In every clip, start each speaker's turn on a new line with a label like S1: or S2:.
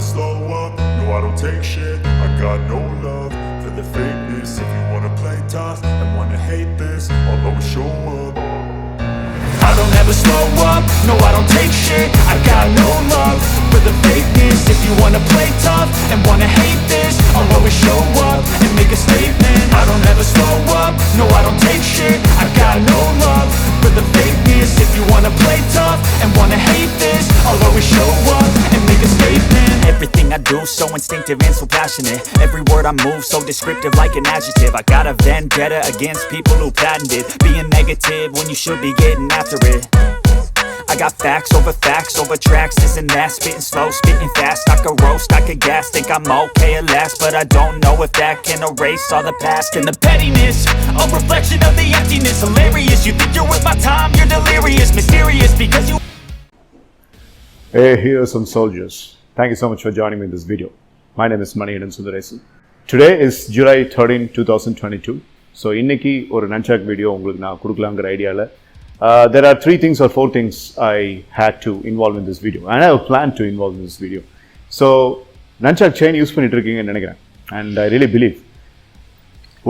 S1: slow up, no I don't take shit. I got no love for the fakeness. If you wanna play tough and wanna hate this, I'll always show up. I don't ever slow up, no I don't take shit. I got no love for the fakeness. If you wanna play tough and wanna hate this, I'll always show up and make a statement. I don't ever slow up, no I don't take shit. I got no love for the fakeness. If you wanna play tough and wanna hate this, I'll always show up and make a statement.
S2: Everything I do so instinctive and so passionate. Every word I move so descriptive like an adjective. I got a vendetta against people who patented being negative when you should be getting after it. I got facts over tracks, this and that. Spitting slow, spitting fast. I could roast, I could gas. Think I'm okay at last, but I don't know if that can erase all the past. And the pettiness, a reflection of the emptiness. Hilarious, you think you're worth my time, you're delirious. Mysterious because you...
S3: Hey, here are some soldiers. Thank you so much for joining me in this video. My name is Manikandan Sundaresan. Today is July 13, 2022. So, இன்னைக்கு ஒரு நன்சாக் video உங்களுக்கு நான் கொடுக்கலாங்கிற ஐடியால there are 3 things or 4 things I had to involve in this video and I have planned to involve in this video. So, nunchuck chain use பண்ணிட்டு இருக்கீங்கன்னு நினைக்கிறேன் and I really believe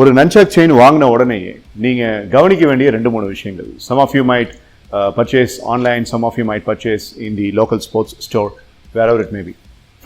S3: ஒரு nunchuck chain வாங்கின உடனே நீங்க கவனிக்க வேண்டிய 2-3 விஷயங்கள். Some of you might purchase online, some of you might purchase in the local sports store, wherever it may be.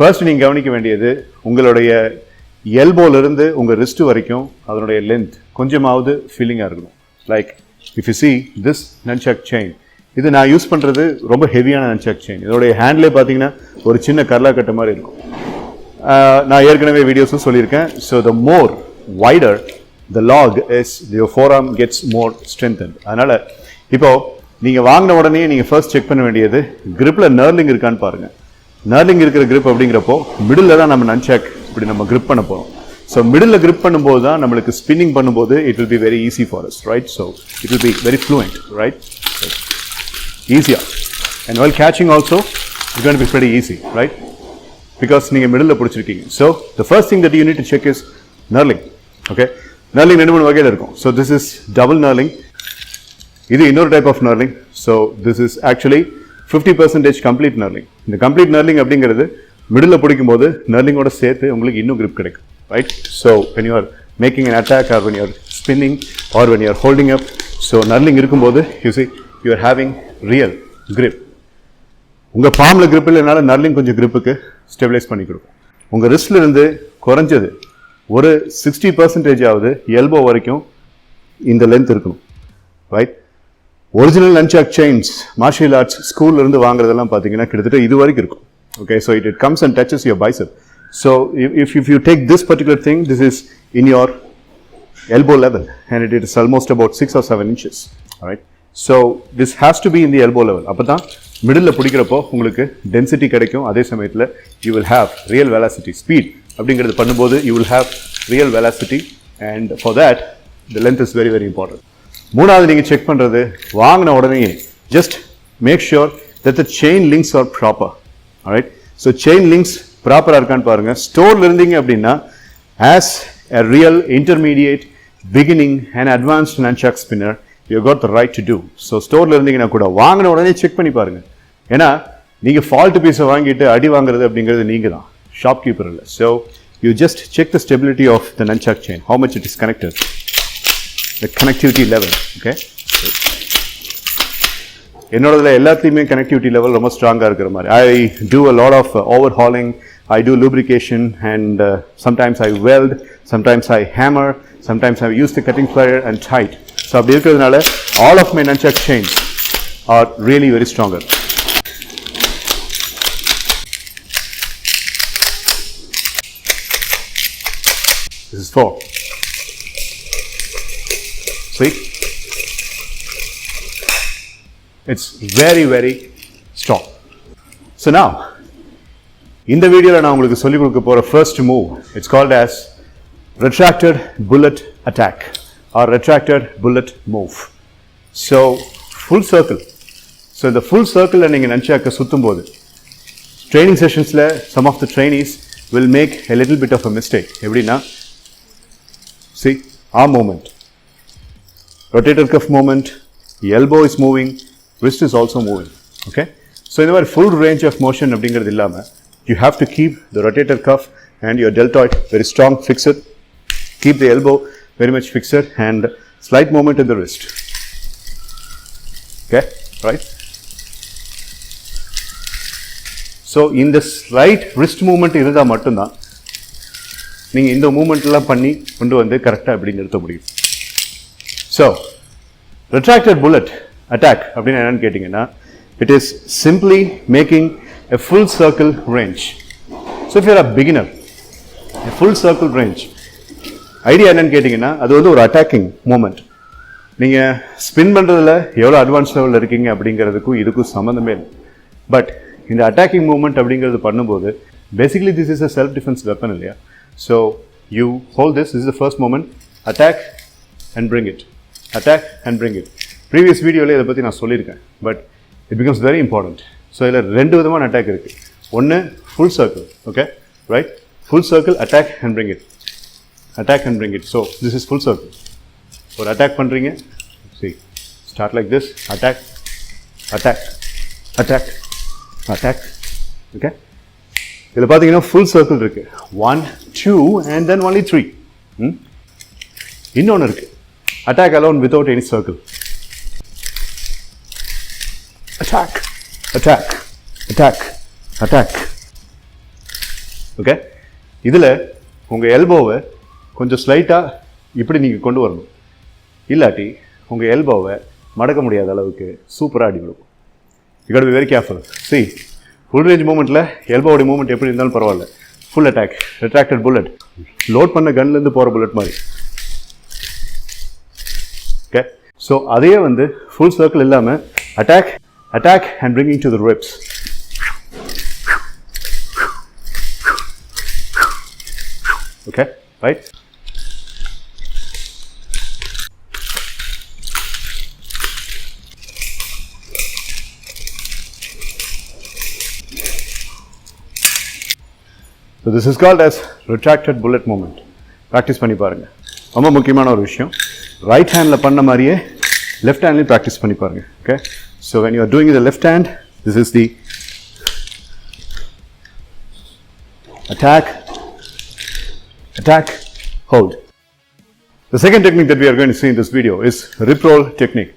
S3: First நீங்க கவனிக்க வேண்டியது உங்களுடைய எல்போல இருந்து உங்க ரிஸ்ட் வரைக்கும் அதனுடைய லென்த் கொஞ்சமாவது ஃபில்லிங்கா இருக்கணும். Like if you see this nunchuck chain, இது நான் யூஸ் பண்றது ரொம்ப ஹெவியான nunchuck chain. இதோட ஹேண்ட்லே பாத்தீங்கன்னா ஒரு சின்ன கர்லா கட்ட மாதிரி இருக்கும். நான் ஏற்கனவே வீடியோஸும் சொல்லியிருக்கேன். So the more wider the log is, your forearm gets more strengthened. அதனால இப்போ நீங்க வாங்கின உடனே நீங்க ஃபர்ஸ்ட் செக் பண்ண வேண்டியது gripல knurling இருக்கான்னு பாருங்க. knurling இருக்கிற grip அப்படிங்கிறப்போ மிடில் தான் நம்ம nunchuck இப்படி நம்ம grip பண்ண போறோம். So middle grip பண்ணும்போது தான் நம்மளுக்கு spinning பண்ணும்போது it will be very easy for us, right? So it will be very fluent, right? So, easier. And while catching also it's going to be pretty easy, right? Because நீங்க மிடில்ல பிடிச்சிருக்கீங்க. So the first thing that you need to check is knurling. Okay? knurling 2-3 வகையில இருக்கும். So this is double knurling. இது இன்னொரு type of knurling. So this is actually 50% complete knurling. இந்த complete knurling அப்படிங்கிறது மிடில்ல பிடிக்கும்போது knurling ஓட சேர்த்து உங்களுக்கு இன்னும் grip கிடைக்கும். Right? So when you are making an attack or when you are spinning or when you are holding up, so knurling இருக்கும்போது you see you are having real grip. உங்க palmல grip இல்லனால knurling கொஞ்சம் gripக்கு stabilise பண்ணி கொடுக்கும். உங்க wristல இருந்து குறைஞ்சது ஒரு 60% ஆவது elbow வரைக்கும் இந்த length இருக்கணும். Right? Original nunchuck chains martial arts ஸ்கூல்ல இருந்து வாங்குறதெல்லாம் பாத்தீங்கன்னா கிட்டத்தட்ட இது வரைக்கும் இருக்கும். Okay, so it comes and touches your bicep. So if you take this particular thing, this is in your elbow level and it is almost about 6 or 7 inches. All right. So this has to be in the elbow level. அப்பதான் மிடில்ல பிடிக்கிறப்போ உங்களுக்கு density கிடைக்கும். அதே சமயத்துல you will have real velocity, speed அப்படிங்கிறது பண்ணும்போது you will have real velocity and for that the length is very very important. மூணாவது நீங்க check பண்றது வாங்கின உடனே just make sure that the chain links are proper. All right. So chain links ப்ராப்பரா இருக்கான்னு பாருங்க. ஸ்டோர்ல இருந்தீங்க அப்படின்னா as a real intermediate beginning and advanced nunchuck spinner you got the right to do. So ஸ்டோர்ல இருந்தீங்கன்னா கூட வாங்கின உடனே செக் பண்ணி பாருங்க. ஏன்னா நீங்க ஃபால்ட் பீஸை வாங்கிட்டு அடி வாங்குறது அப்படிங்கிறது நீங்க தான், ஷாப்கீப்பர் இல்லை. So you just check the stability of the nunchuck chain, how much it is connected, the connectivity level. Okay. என்னோடதுல எல்லாத்தையுமே connectivity level ரொம்ப ஸ்ட்ராங்கா இருக்கிற மாதிரி. I do a lot of overhauling, I do lubrication and sometimes I weld, sometimes I hammer, sometimes I use the cutting plier and tight. So அப்படி இருக்கிறதுனால all of my nunchuck chains are really very stronger. This is 4. See? It's very very strong. So now இந்த வீடியோல நான் உங்களுக்கு சொல்லி கொடுக்க போற first move, it's called as retracted bullet attack or retracted bullet move. So full circle. So இந்த full circle நீங்க nunchuck சுத்தும்போது training sessionsல some of the trainees will make a little bit of a mistake. எப்படின்னா see arm movement, rotator cuff movement, elbow is moving, wrist is also moving. Okay? So in the full range of motion அப்படிங்கிறது இல்லாம you have to keep the rotator cuff and your deltoid very strong, fixed. Keep the elbow very much fixed and slight movement in the wrist. Okay, right? So in the slight wrist movement இருந்தா மட்டும்தான் நீங்க இந்த மூவ்மெண்ட்லாம் பண்ணி கொண்டு வந்து கரெக்டா அப்படி நிறுத்த முடியும். So retracted bullet attack அப்படின்னா என்னன்னு கேட்டீங்கன்னா, it is simply making a full circle range. So if you are a beginner, a full circle range, idea என்னன்னு கேட்டீங்கன்னா அது வந்து ஒரு அட்டாக்கிங் மூமெண்ட். நீங்க ஸ்பின் பண்றதுல எவ்வளவு அட்வான்ஸ் லெவலில் இருக்கீங்க அப்படிங்கிறதுக்கும் இதுக்கும் சம்மந்தமே இல்லை. பட் இந்த அட்டாக்கிங் மூவ்மெண்ட் அப்படிங்கிறது பண்ணும்போது basically this is a self defence weapon இல்லையா? So you hold this is the first moment, attack and bring it, attack and bring it. Previous வீடியோவில் இதை பற்றி நான் சொல்லியிருக்கேன், but it becomes very important. So இதில் ரெண்டு விதமான அட்டாக் இருக்குது. ஒன்று full circle, okay right, full circle attack and bring it, attack and bring it. So this is full circle. ஒரு attack பண்றீங்க, see, start like this, attack, attack, attack, attack, okay? இதில் பார்த்தீங்கன்னா full circle இருக்கு, 1, 2 and then only 3. இன்னொன்று இருக்கு, attack alone without any circle. Attack, attack, attack, attack. Okay? இதில் உங்கள் எல்போவை கொஞ்சம் ஸ்லைட்டாக இப்படி நீங்கள் கொண்டு வரணும், இல்லாட்டி உங்கள் எல்போவை மடக்க முடியாத அளவுக்கு சூப்பராக அடி விடும். You got be very careful. See, full range மூமெண்ட்டில் எல்போவுடைய மூமெண்ட் எப்படி இருந்தாலும் பரவாயில்ல, full attack, retracted bullet, load பண்ண கன்லேருந்து போகிற புல்லட் மாதிரி. ஓகே, ஸோ அதையே வந்து ஃபுல் சர்க்கிள் இல்லாமல் attack, attack and bringing to the ribs. Okay, right? So this is called as retracted bullet movement. Practice பண்ணி பாருங்க. ரொம்ப முக்கியமான ஒரு விஷயம், ரைட் ஹேண்டில் பண்ண மாதிரியே லெஃப்ட் ஹேண்ட்லையும் ப்ராக்டிஸ் பண்ணி பாருங்க. Okay, so when you are doing the left hand, this is the attack, attack, hold. The second technique that we are going to see in this video is rip roll technique.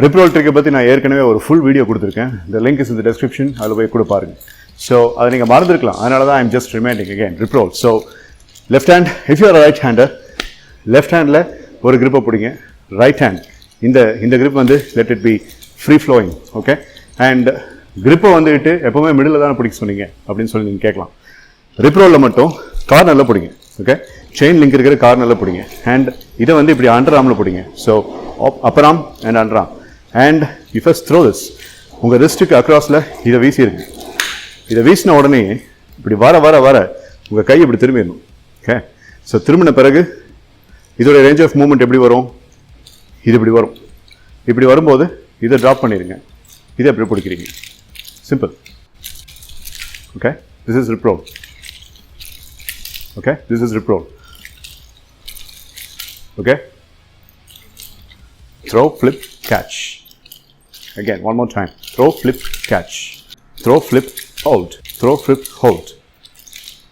S3: Rip roll trick பற்றி நான் ஏற்கனவே ஒரு full video கொடுத்துருக்கேன். The link is in the description. அதில் போய் கூட பாருங்க. So அதை நீங்கள் மறந்துருக்கலாம், அதனால தான் I'm just reminding again. rip roll. So left hand, if you are right hander, left handle ஒரு grip பிடிங்க, ரைட் ஹேண்ட் இந்த grip வந்து let it be free flowing. Okay, and grip வந்துட்டு எப்போவுமே மிடில் தானே பிடிக்க சொன்னீங்க அப்படின்னு சொல்லி நீங்கள் கேட்கலாம். rip roll மட்டும் கார்னரில் பிடிங்க. ஓகே, செயின் லிங்க் இருக்கிற கார்னரில் பிடிங்க. அண்ட் இதை வந்து இப்படி அண்டர் ஆர்மில் பிடிங்க. So Appar arm and under arm. And you first throw this, உங்கள் ரிஸ்ட்டுக்கு அக்ராஸில் இதை வீசிடுங்க. இதை வீசின உடனே இப்படி வர வர வர உங்கள் கை இப்படி திரும்பிடணும். ஓகே, ஸோ திரும்பின பிறகு இதோடைய ரேஞ்ச் ஆஃப் மூவ்மெண்ட் எப்படி வரும், இது இப்படி வரும். இப்படி வரும்போது இதை ட்ராப் பண்ணிடுங்க, இதை எப்படி பிடிக்கிறீங்க. Simple. Okay, this is rib roll. Okay, this is rip roll. Okay, throw, flip, catch. Again, one more time. Throw, flip, catch. Throw, flip, hold. Throw, flip, hold.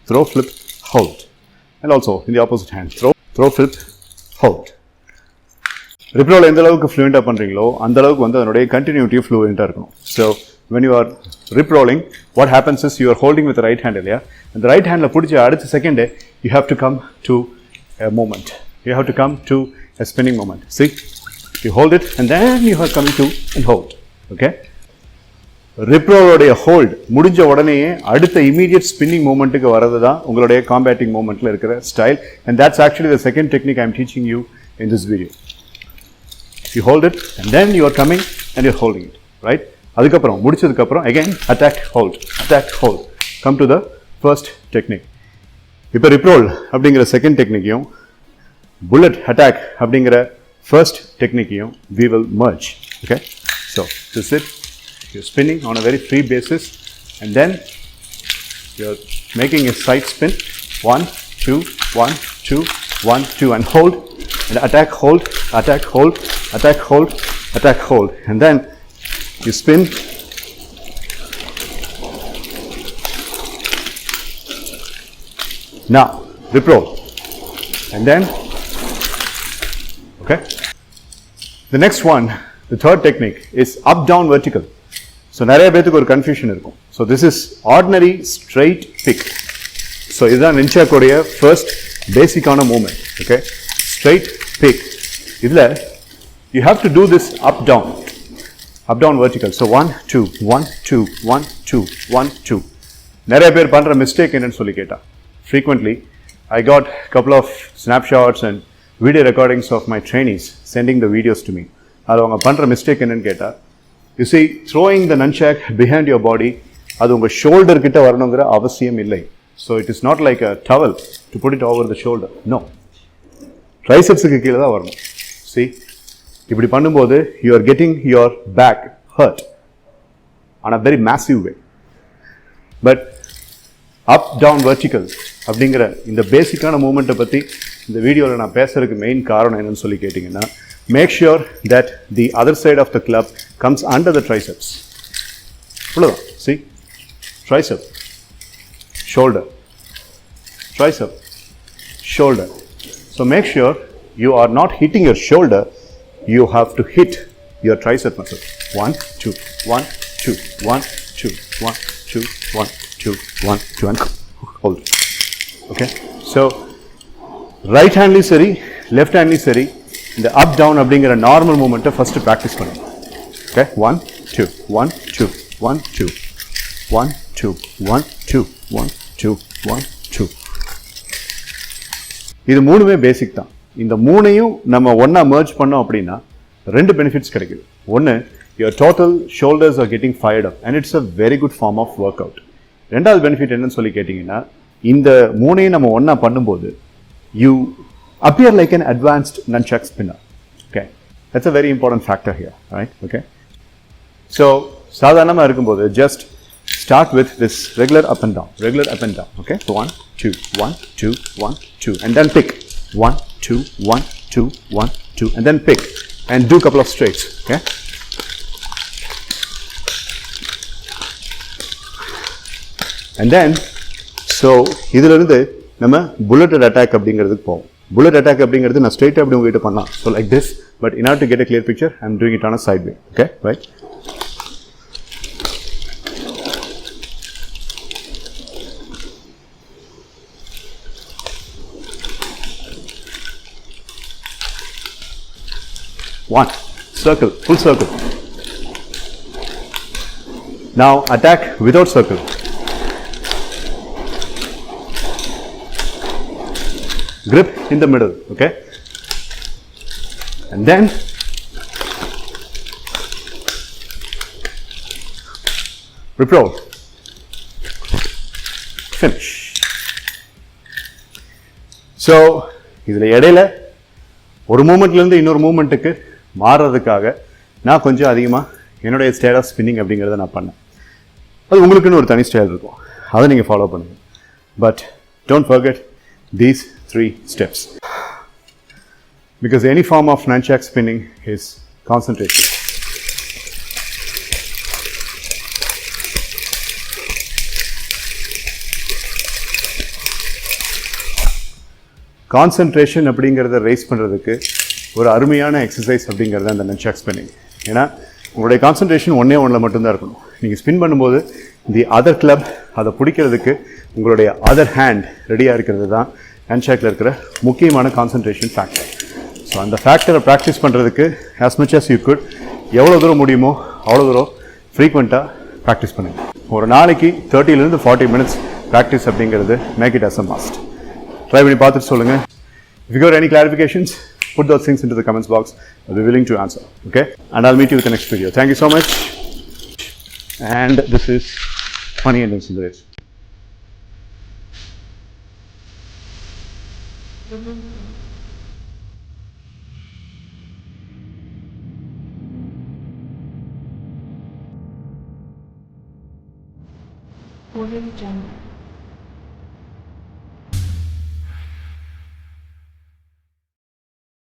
S3: Throw, flip, hold. And also in the opposite hand. Throw, flip, hold. Rip roll எந்த அளவுக்கு fluent பண்றீங்களோ அந்த அளவுக்கு வந்து அதனுடைய continuity fluent இருக்கணும். So when you are rip rolling, what happens is you are holding with the right hand இல்லையா, அந்த ரைட் ஹேண்டில் பிடிச்ச அடுத்த second you have to come to a moment, you have to come to a spinning moment. See, you hold it and then you are coming to and hold. Okay, rip roll உடைய hold முடிஞ்ச உடனேயே அடுத்த immediate spinning momentக்கு வரது தான் உங்களுடைய combating momentல இருக்கிற style, and that's actually the second technique I am teaching you in this video. You hold it and then you are coming and you are holding it, right? அதுக்கப்புறம் முடிச்சதுக்கப்புறம் again attack, hold, attack, hold. Come to the first technique. இப்போ rip roll அப்படிங்கிற second டெக்னிக்கையும் bullet attack அப்படிங்கிற first technique-ஐயும் we will merge. Okay, so this is it. You're spinning on a very free basis and then you're making a side spin, 1, 2, 1, 2, 1, 2 and hold, and attack, hold, attack, hold, attack, hold, attack, hold, and then you spin Now, rip roll. And then, okay. The next one, the third technique is up down vertical. So நிறைய பேருக்கு ஒரு confusion இருக்கும். So this is ordinary straight pick. So இதுதான் Nunchaku first basic ஆன movement. Okay, straight pick. இதுல you have to do this up down vertical. So 1 2 1 2 1 2 1 2. நிறைய பேர் பண்ற mistake என்னன்னு சொல்லி கேட்டா. Frequently I got a couple of snapshots and video recordings of my trainees sending the videos to me. அது அவங்க பண்ற mistake என்னன்னு கேட்டா, you see, throwing the nunchuck behind your body, அது உங்க shoulder கிட்ட வரணுங்கிற அவசியம் இல்லை. So it is not like a towel to put it over the shoulder. No. Tricepsக்கு கீழ தான் வரணும். See, இப்படி பண்ணும்போது you are getting your back hurt on a very massive way. But up down vertical அப்படிங்கிற இந்த பேசிக்கான மூவ்மெண்ட்டை பற்றி இந்த வீடியோவில் நான் பேசுறதுக்கு மெயின் காரணம் என்னன்னு சொல்லி கேட்டிங்கன்னா, make sure that the other side of the club comes under the triceps. அவ்வளோதான். See, tricep, shoulder, tricep, shoulder. So make sure you are not hitting your shoulder, you have to hit your tricep muscle. 1 2 1 2 1 2 1 2 1 2 1 2 and hold. Okay, so right handly sari, left handly sari, இந்த up down அப்படிங்கிற normal மூமெண்ட்டை first practice பண்ணுங்க. Okay, 1 2 1 2 1 2 1 2 1 2 1 2 1 2. இது மூணுமே பேசிக் தான். இந்த மூணையும் நம்ம ஒண்ணா merge பண்ணோம் அப்படின்னா ரெண்டு பெனிஃபிட்ஸ் கிடைக்குது. ஒன்று, your total shoulders are getting fired up and it's a very good form of workout. ரெண்டாவது பெனிஃபிட் என்னன்னு சொல்லி கேட்டிங்கன்னா, இந்த மூணையும் நம்ம ஒண்ணா பண்ணும்போது you appear like an advanced nunchuck spinner. Okay, that's a very important factor here, right? Okay, so சாதாரணமா இருக்கும்போது just start with this regular up and down. Okay, so 1 2 1 2 1 2 and then pick 1 2 1 2 1 2 and then pick and do a couple of straights. Okay, and then so இதுல இருந்து நம்ம bulleted attack அப்படிங்கிறதுக்கு போவோம். Bullet attack அப்படிங்கிறது நான் ஸ்ட்ரைட்டா அப்படி உங்ககிட்ட பண்ணலாம். So like this, but in order to get a clear picture, I am doing it on a side way. Okay, right? One circle, full circle. Now attack without circle. Grip in the middle, okay? And then rip roll. Finish. So, இதில் இடையில ஒரு மூமெண்ட்லேருந்து இன்னொரு மூமெண்ட்டுக்கு மாறுறதுக்காக நான் கொஞ்சம் அதிகமாக என்னுடைய style of spinning அப்படிங்கிறத நான் பண்ணேன். அது உங்களுக்குன்னு ஒரு தனி ஸ்டைல் இருக்கும், அதை நீங்கள் ஃபாலோ பண்ணுங்கள். But don't forget these 3 steps, because any form of nunchuck spinning is concentration. Concentration அப்படிங்கிறத ரைஸ் பண்ணுறதுக்கு ஒரு அருமையான எக்ஸசைஸ் அப்படிங்கிறது அந்த nunchuck spinning. ஏன்னா உங்களுடைய கான்சன்ட்ரேஷன் ஒன்றில் மட்டும்தான் இருக்கணும். நீங்கள் ஸ்பின் பண்ணும்போது தி அதர் கிளப் அதை பிடிக்கிறதுக்கு உங்களுடைய அதர் ஹேண்ட் ரெடியாக இருக்கிறது தான் nunchuckல இருக்கிற முக்கியமான கான்சன்ட்ரேஷன் ஃபேக்டர். ஸோ அந்த ஃபேக்டரை ப்ராக்டிஸ் பண்ணுறதுக்கு as much as you could, எவ்வளோ தூரம் முடியுமோ அவ்வளோ தூரம் ஃப்ரீக்வெண்ட்டாக ப்ராக்டிஸ் பண்ணுங்க. ஒரு நாளைக்கு 30 to 40 minutes ப்ராக்டிஸ் அப்படிங்கிறது make it as a must. Try பண்ணி பார்த்துட்டு சொல்லுங்கள். If you got any clarifications, put those things into the comments box. I'll be willing to answer. Okay? And I'll meet you with the next video. Thank you so much. And this is Manikandan Sundaresan.
S4: Audio Jungle.